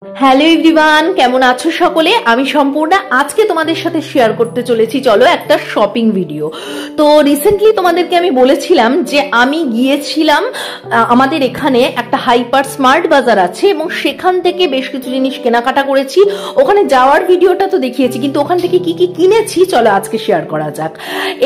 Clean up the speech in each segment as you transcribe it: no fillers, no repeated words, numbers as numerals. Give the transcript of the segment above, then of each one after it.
Hello everyone, কেমন আছো সকলে? আমি সম্পূর্ণা আজকে তোমাদের সাথে শেয়ার করতে চলেছি চলো একটা শপিং ভিডিও। তো রিসেন্টলি তোমাদেরকে আমি বলেছিলাম যে আমি গিয়েছিলাম আমাদের এখানে একটা হাইপার স্মার্ট বাজার আছে এবং সেখান থেকে বেশ কিছু জিনিস কেনাকাটা করেছি। ওখানে যাওয়ার ভিডিওটা তো দেখিয়েছি, কিন্তু ওখান থেকে কি কি কিনেছি চলো আজকে শেয়ার করা যাক।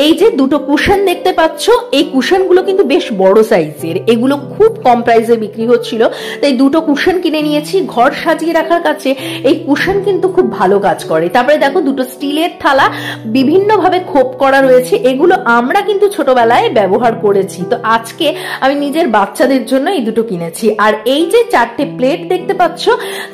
এই যে দুটো কুশন দেখতে পাচ্ছ, এই কুশনগুলো কিন্তু বেশ বড় সাইজের, এগুলো খুব কম প্রাইসে বিক্রি হচ্ছিল, তাই দুটো কুশন কিনে নিয়েছি। ঘর সাজিয়ে রাখার কাছে এই কুশন কিন্তু খুব ভালো কাজ করে। তারপরে দেখো দুটো স্টিলের থালা বিভিন্ন ভাবে খোপ করা রয়েছে, এগুলো আমরা কিন্তু ছোটবেলায় ব্যবহার করেছি, তো আজকে আমি নিজের বাচ্চাদের জন্য এই দুটো কিনেছি। আর এই যে চারটে প্লেট দেখতে পাচ্ছ,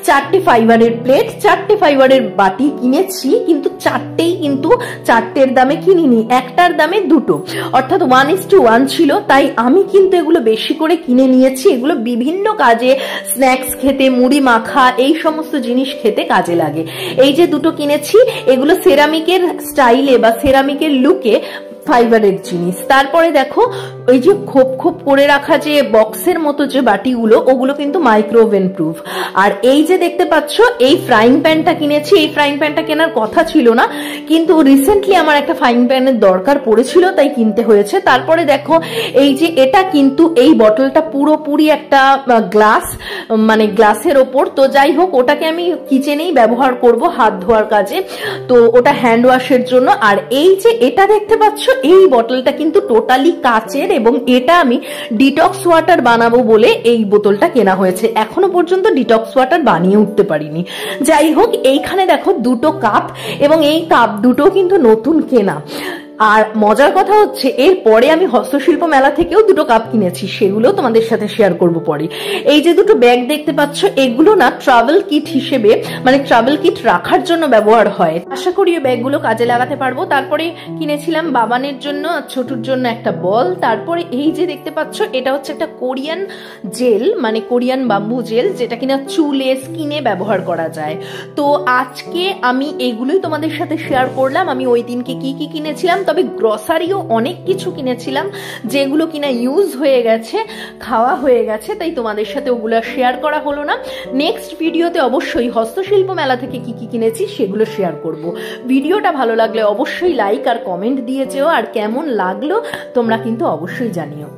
চারটে ফাইবারের প্লেট, চারটে ফাইবারের বাটি কিনেছি, কিন্তু চারটেই কিন্তু চারটের দামে কিনিনি, একটার দামে দুটো, অর্থাৎ 1:1 ছিল, তাই আমি কিন্তু এগুলো বেশি করে কিনে নিয়েছি। এগুলো বিভিন্ন কাজে, স্ন্যাক্স খেতে, মুড়ি মাখা, এই সমস্ত জিনিস খেতে কাজে লাগে। এই যে দুটো কিনেছি, এগুলো সেরামিকের স্টাইলে বা সেরামিকের লুকে ফাইবারের জিনিস। তারপরে দেখো ওই যে খোপ খোপ করে রাখা যে বক্সের মতো যে বাটিগুলো, ওগুলো কিন্তু মাইক্রোওভেন প্রুফ। আর এই যে দেখতে পাচ্ছ, এই ফ্রাইং প্যানটা কিনেছি। এই ফ্রাইং প্যানটা কেনার কথা ছিল না, কিন্তু রিসেন্টলি আমার একটা ফ্রাইং প্যানের দরকার পড়েছিল, তাই কিনতে হয়েছে। তারপরে দেখো এই যে এটা কিন্তু এই বটলটা পুরোপুরি একটা গ্লাস, মানে গ্লাসের ওপর, তো যাই হোক ওটাকে আমি কিচেনেই ব্যবহার করব হাত ধোয়ার কাজে, তো ওটা হ্যান্ড ওয়াশের জন্য। আর এই যে এটা দেখতে পাচ্ছ, এই বটলটা কিন্তু টোটালি কাচের, এবং এটা আমি ডিটক্স ওয়াটার বানাবো বলে এই বোতলটা কেনা হয়েছে। এখনো পর্যন্ত ডিটক্স ওয়াটার বানিয়ে উঠতে পারিনি। যাই হোক, এইখানে দেখো দুটো কাপ, এবং এই কাপ দুটো কিন্তু নতুন কেনা। আর মজার কথা হচ্ছে, এর পরে আমি হস্তশিল্প মেলা থেকেও দুটো কাপ কিনেছি, সেগুলো তোমাদের সাথে শেয়ার করব পরে। এই যে দুটো ব্যাগ দেখতে পাচ্ছ, এগুলো না ট্রাভেল কিট হিসেবে, মানে ট্রাভেল কিট রাখার জন্য ব্যবহার হয়। আশা করি এই ব্যাগগুলো কাজে লাগাতে পারবো। তারপরে কিনেছিলাম বাবানের জন্য আর ছোটুর জন্য একটা বল। তারপরে এই যে দেখতে পাচ্ছ, এটা হচ্ছে একটা কোরিয়ান জেল, মানে কোরিয়ান বাম্বু জেল, যেটা কিনা চুলে, স্কিনে ব্যবহার করা যায়। তো আজকে আমি এগুলোই তোমাদের সাথে শেয়ার করলাম। আমি ওই দিনকে কি কি কিনেছিলাম, তবে গ্রসারিও অনেক কিছু কিনেছিলাম যেগুলো কিনা ইউজ হয়ে গেছে, খাওয়া হয়ে গেছে, তাই তোমাদের সাথে ওগুলো শেয়ার করা হলো না। নেক্সট ভিডিওতে অবশ্যই হস্তশিল্প মেলা থেকে কি কি কিনেছি সেগুলো শেয়ার করব। ভিডিওটা ভালো লাগলে অবশ্যই লাইক আর কমেন্ট দিয়ে যেও, আর কেমন লাগলো তোমরা কিন্তু অবশ্যই জানিও।